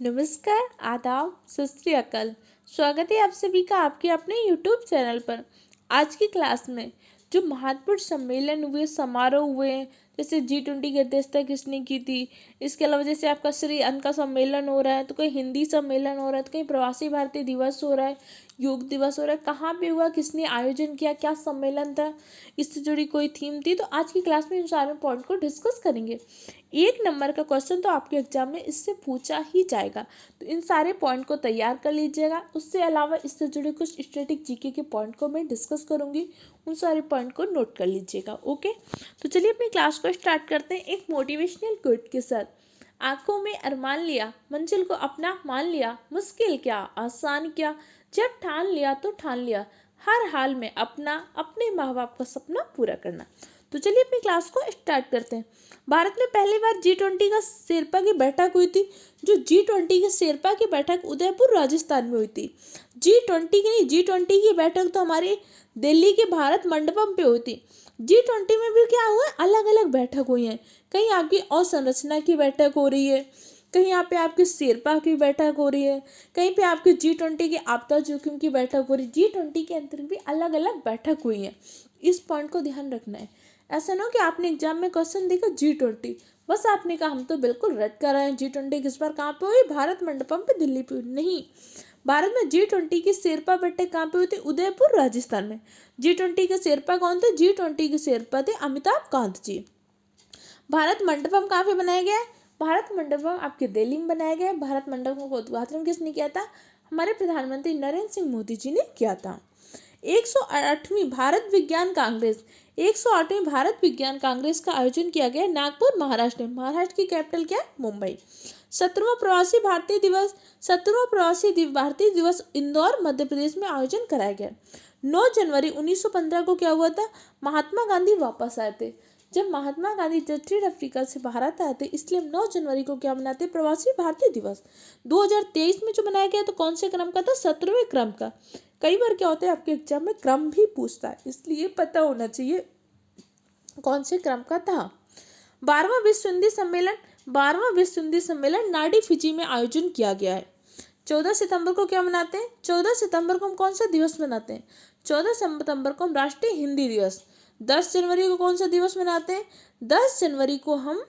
नमस्कार, आदाब, सत श्री अकाल। स्वागत है आप सभी का आपके अपने यूट्यूब चैनल पर। आज की क्लास में जो महत्वपूर्ण सम्मेलन हुए, समारोह हुए, जैसे G20 की अध्यक्षता किसने की थी, इसके अलावा जैसे आपका श्री अन्न का सम्मेलन हो रहा है, तो कहीं हिंदी सम्मेलन हो रहा है, तो कहीं प्रवासी भारतीय दिवस हो रहा है, योग दिवस हो रहा है, कहाँ पे हुआ, किसने आयोजन किया, क्या सम्मेलन था, इससे जुड़ी कोई थीम थी। तो आज की क्लास में इन सारे पॉइंट को डिस्कस करेंगे। 1 नंबर का क्वेश्चन तो आपके एग्जाम में इससे पूछा ही जाएगा, तो इन सारे पॉइंट को तैयार कर लीजिएगा। उससे अलावा इससे जुड़े कुछ स्टैटिक जीके के पॉइंट को मैं डिस्कस करूंगी, उन सारे पॉइंट को नोट कर लीजिएगा। ओके, तो चलिए अपनी क्लास को स्टार्ट करते हैं एक मोटिवेशनल कोट के साथ। आंखों में अरमान लिया, मंजिल को अपना मान लिया, मुश्किल क्या आसान क्या, जब ठान लिया तो ठान लिया, हर हाल में अपना अपने माँ बाप का सपना पूरा करना। तो चलिए अपनी क्लास को स्टार्ट करते हैं। भारत में पहली बार G20 का शेरपा की बैठक हुई थी। जो G20 के शेरपा की बैठक उदयपुर राजस्थान में हुई थी। G20 की नहीं, G20 की बैठक तो हमारी दिल्ली के भारत मंडपम पे हुई थी। G20 में भी क्या हुआ, अलग अलग बैठक हुई हैं। कहीं आपकी अवसंरचना की बैठक हो रही है, कहीं यहाँ पे आपकी शेरपा की बैठक हो रही है, कहीं पे आपकी G20 की आपदा जोखिम की बैठक हो रही है। G20 के अंतर्गत भी अलग अलग बैठक हुई है। इस पॉइंट को ध्यान रखना है। ऐसा ना हो कि आपने एग्जाम में क्वेश्चन देखा G20, बस आपने कहा हम तो बिल्कुल रट कर आए हैं। G20 किस बार कहाँ पे हुई, भारत मंडपम पे दिल्ली पे हुई। नहीं, भारत में G20 की शेरपा बैठक कहाँ पे हुई थी, उदयपुर राजस्थान में। G20 के शेरपा कौन थे, G20 के शेरपा थे अमिताभ कांत जी। भारत मंडपम कहाँ पे बनाया गया है, भारत मंडपम आपके दिल्ली में बनाया गया है। भारत मंडपम का उद्घाटन किसने किया था, हमारे प्रधानमंत्री नरेंद्र सिंह मोदी जी ने किया था। 108वीं भारत विज्ञान कांग्रेस, 108वीं भारत विज्ञान कांग्रेस का आयोजन किया गया नागपुर महाराष्ट्र में। महाराष्ट्र की कैपिटल क्या है, मुंबई। 17वां प्रवासी भारतीय दिवस, 17वां प्रवासी भारतीय दिवस इंदौर मध्य प्रदेश में आयोजन कराया गया। 9 जनवरी 1915 को क्या हुआ था, महात्मा गांधी वापस आए थे। जब महात्मा गांधी दक्षिण अफ्रीका से भारत आए थे, इसलिए हम 9 जनवरी को क्या मनाते हैं, प्रवासी भारतीय दिवस। 2023 में जो मनाया गया तो कौन से क्रम का था, 17वें क्रम का। कई बार क्या होता है आपके एग्जाम में क्रम भी पूछता है, इसलिए पता होना चाहिए कौन से क्रम का था। 12वां विश्व हिंदी सम्मेलन, 12वां विश्व हिंदी सम्मेलन नाडी फिजी में आयोजन किया गया है। 14 सितंबर को क्या मनाते हैं, 14 सितंबर को हम कौन सा दिवस मनाते हैं, 14 सितंबर को हम राष्ट्रीय हिंदी दिवस। 10 जनवरी को कौन सा दिवस मनाते हैं, 10 जनवरी को हम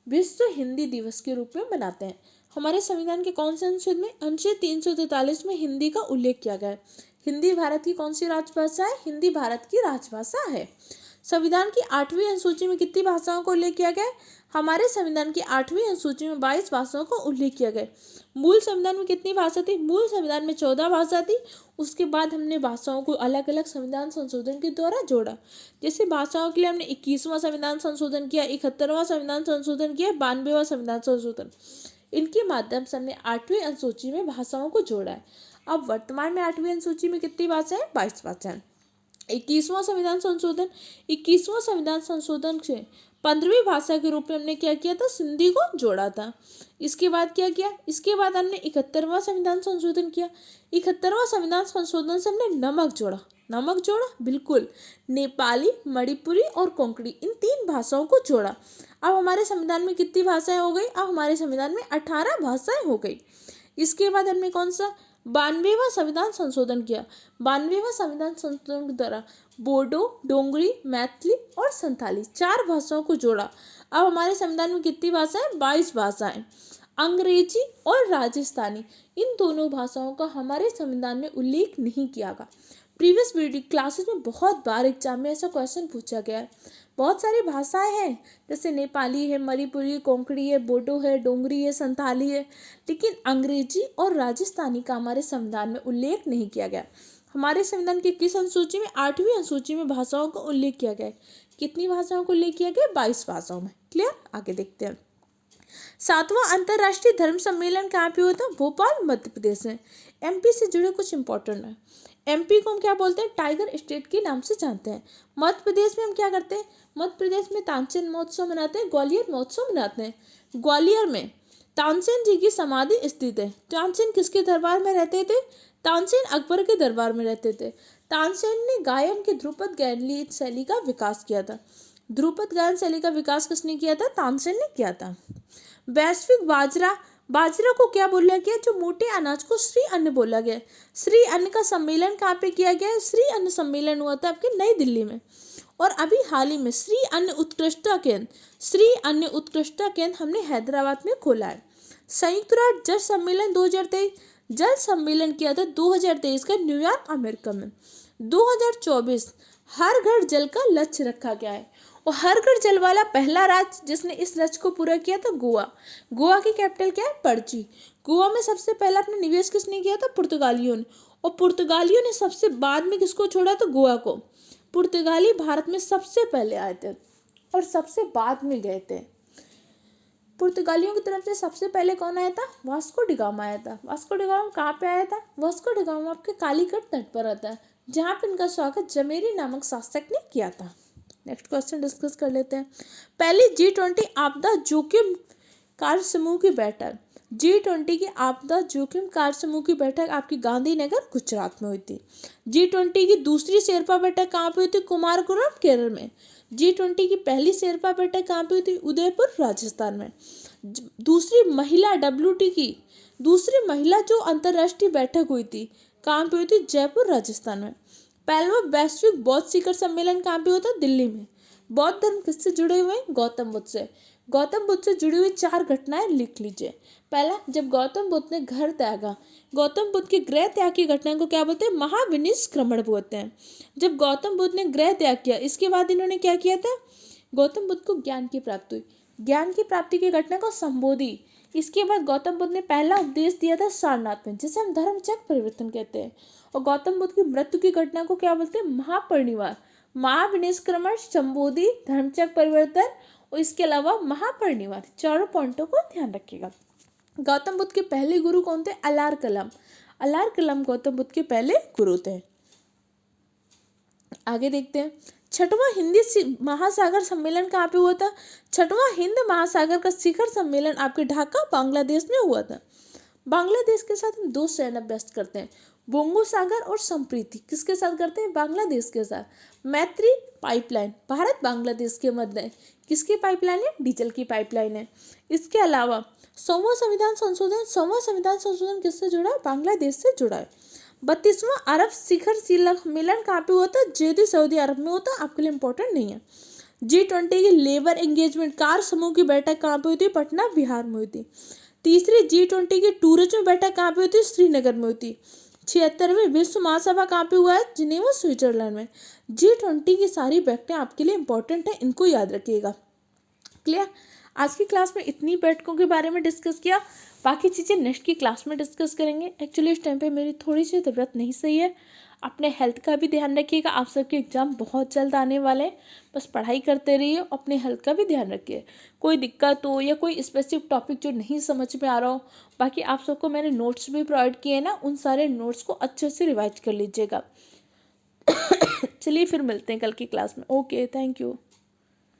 विश्व हिंदी दिवस के रूप में मनाते हैं। हमारे संविधान के कौन से अनुच्छेद में, अनुच्छेद 343 में हिंदी का उल्लेख किया गया है। हिंदी भारत की कौन सी राजभाषा है, हिंदी भारत की राजभाषा है। संविधान की 8वीं अनुसूची में कितनी भाषाओं को उल्लेख किया गया है, हमारे संविधान की 8वीं अनुसूची में 22 भाषाओं को उल्लेख किया गया। मूल संविधान में कितनी भाषा थी, मूल संविधान में 14 भाषा थी। उसके बाद हमने भाषाओं को अलग अलग संविधान संशोधन के द्वारा जोड़ा। जैसे भाषाओं के लिए हमने 21वां संविधान संशोधन किया, 71वां संविधान संशोधन किया, 92वां संविधान संशोधन। इनके माध्यम से हमने 8वीं अनुसूची में भाषाओं को जोड़ा है। अब वर्तमान में 8वीं अनुसूची में कितनी भाषाएं, 22 भाषाएं। 21वां संविधान संशोधन, 21वां संविधान संशोधन से 15वीं भाषा के रूप में हमने क्या किया था, सिंधी को जोड़ा था। इसके बाद क्या किया, इसके बाद हमने 71वां संविधान संशोधन किया। 71वां संविधान संशोधन से हमने नमक जोड़ा, नमक जोड़ा बिल्कुल, नेपाली, मणिपुरी और कोंकणी, इन 3 भाषाओं को जोड़ा। अब हमारे संविधान में कितनी भाषाएं हो गई, अब हमारे संविधान में 18 भाषाएं हो गई। इसके बाद हमने कौन सा, 92वां संविधान संशोधन किया। 92वां संविधान संशोधन के द्वारा बोडो, डोंगरी, मैथिली और संथाली 4 भाषाओं को जोड़ा। अब हमारे संविधान में कितनी भाषाएं, 22 भाषाएं। अंग्रेजी और राजस्थानी, इन दोनों भाषाओं का हमारे संविधान में उल्लेख नहीं किया गया। प्रीवियस वीडियो क्लासेस में बहुत बार एग्जाम में ऐसा क्वेश्चन पूछा गया है। बहुत सारी भाषाएं हैं, जैसे नेपाली है, मणिपुरी, कोंकणी है, बोडो है, डोंगरी है, संथाली है, लेकिन अंग्रेजी और राजस्थानी का हमारे संविधान में उल्लेख नहीं किया गया। हमारे संविधान की किस अनुसूची में, 8वीं अनुसूची में भाषाओं का उल्लेख किया गया है। कितनी भाषाओं को उल्लेख किया गया, 22 भाषाओं में। क्लियर, आगे देखते हैं। 7वां अंतर्राष्ट्रीय धर्म सम्मेलन कहाँ पे हुआ था, भोपाल मध्य प्रदेश में। एमपी से जुड़े कुछ इंपॉर्टेंट है। एमपी को हम क्या बोलते हैं, टाइगर स्टेट के नाम से जानते हैं। मध्य प्रदेश में हम क्या करते हैं, मध्य प्रदेश में तानसेन महोत्सव मनाते हैं, ग्वालियर महोत्सव मनाते हैं। ग्वालियर में तानसेन जी की समाधि स्थित है। तानसेन किसके दरबार में रहते थे, तानसेन अकबर के दरबार में रहते थे। तानसेन ने गायन के ध्रुपद गायन शैली का विकास किया था। ध्रुपद गायन शैली का विकास किसने किया था, तानसेन ने किया था। वैश्विक बाजरा बाजरा को क्या बोला गया? जो मोटे अनाज को श्री अन्न बोला गया। श्री अन्न का सम्मेलन कहाँ पे किया गया है? श्री अन्न सम्मेलन हुआ था आपके नई दिल्ली में। और अभी हाल ही में श्री अन्न उत्कृष्टता केंद्र हमने हैदराबाद में खोला है। संयुक्त राष्ट्र जल सम्मेलन 2023 जल सम्मेलन किया था 2023 का न्यूयॉर्क अमेरिका में। 2024 हर घर जल का लक्ष्य रखा गया है और हर घर जल वाला पहला राज्य जिसने इस लक्ष्य को पूरा किया था गोवा। गोवा की कैपिटल क्या है? पणजी। गोवा में सबसे पहला अपना निवेश किसने किया था? पुर्तगालियों ने। और पुर्तगालियों ने सबसे बाद में किसको छोड़ा? तो गोवा को। पुर्तगाली भारत में सबसे पहले आए थे और सबसे बाद में गए थे। पुर्तगालियों की तरफ से सबसे पहले कौन आया था? वास्को डी गामा आया था। वास्को डी गामा कहाँ पे आया था? वास्को डी गामा आपके कालीकट तट पर आता है, जहाँ पे इनका स्वागत जमेरी नामक शासक ने किया था। नेक्स्ट क्वेश्चन डिस्कस कर लेते हैं। पहली G20 आपदा जोखिम कार्य समूह की बैठक। G20 की आपदा जोखिम कार्य समूह की बैठक आपकी गांधीनगर गुजरात में हुई थी। G20 की दूसरी शेरपा बैठक कहाँ पे हुई थी? कुमारकोरम केरल में। G20 की पहली शेरपा बैठक कहाँ पे हुई थी? उदयपुर राजस्थान में। दूसरी महिला जो अंतर्राष्ट्रीय बैठक हुई थी कहाँ पे हुई थी? जयपुर राजस्थान में। पहला वैश्विक बौद्ध शिखर सम्मेलन कहाँ पे होता? दिल्ली में। बौद्ध धर्म किससे जुड़े हुए हैं? गौतम बुद्ध से। गौतम बुद्ध से जुड़ी हुई 4 घटनाएं लिख लीजिए। पहला, जब गौतम बुद्ध ने घर त्यागा। गौतम बुद्ध के गृह त्याग की घटना को क्या बोलते हैं? महाविनिष्क्रमण बोलते हैं। जब गौतम बुद्ध ने गृह त्याग किया, इसके बाद इन्होंने क्या किया था? गौतम बुद्ध को ज्ञान की प्राप्ति हुई। ज्ञान की प्राप्ति की घटना को संबोधि। इसके बाद गौतम बुद्ध ने पहला उपदेश दिया था सारनाथ में, जिसे हम धर्मचक्र परिवर्तन कहते हैं। और गौतम बुद्ध की मृत्यु की घटना को क्या बोलते हैं? महापरिनिर्वाण। महाविनिष्क्रमण, संबोधि, धर्मचक्र परिवर्तन और इसके अलावा महापरिनिर्वाण, चारों पॉइंटों को ध्यान रखिएगा। गौतम बुद्ध के पहले गुरु कौन थे? अलार कलम। अलार कलम गौतम बुद्ध के पहले गुरु थे। आगे देखते हैं। 6वां हिंदी महासागर सम्मेलन कहाँ पे हुआ था? 6वां हिंद महासागर का शिखर सम्मेलन आपके ढाका बांग्लादेश में हुआ था। बांग्लादेश के साथ हम 2 शयन अभ्यास करते हैं, बोंगो सागर और संप्रीति। किसके साथ करते हैं? बांग्लादेश के साथ। मैत्री पाइपलाइन भारत बांग्लादेश के मध्य है। किसकी पाइपलाइन है? डीजल की पाइपलाइन है। इसके अलावा 100वां संविधान संशोधन किससे जुड़ा है? बांग्लादेश से जुड़ा है। 32वां अरब शिखर सम्मेलन कहाँ पे हुआ था? जेदी सऊदी अरब में होता। आपके लिए इंपॉर्टेंट नहीं है। G20 की लेबर एंगेजमेंट कार्य समूह की बैठक कहाँ पे हुई थी? पटना बिहार में हुई थी। तीसरी G20 की टूरिज्म बैठक कहाँ पे हुई थी? श्रीनगर में हुई थी। 76वें विश्व महासभा कहाँ पे हुआ है? जिनेवा स्विट्जरलैंड में। G20 की सारी बैठकें आपके लिए इंपॉर्टेंट है, इनको याद रखिएगा। क्लियर? आज की क्लास में इतनी बैठकों के बारे में डिस्कस किया, बाकी चीज़ें नेक्स्ट की क्लास में डिस्कस करेंगे। एक्चुअली इस टाइम पे मेरी थोड़ी सी तबीयत नहीं सही है। अपने हेल्थ का भी ध्यान रखिएगा। आप सबके एग्ज़ाम बहुत जल्द आने वाले हैं, बस पढ़ाई करते रहिए, अपने हेल्थ का भी ध्यान रखिए। कोई दिक्कत हो या कोई स्पेसिफिक टॉपिक जो नहीं समझ में आ रहा हो, बाकी आप सबको मैंने नोट्स भी प्रोवाइड किए हैं ना, उन सारे नोट्स को अच्छे से रिवाइज कर लीजिएगा। चलिए फिर मिलते हैं कल की क्लास में। Okay, thank you.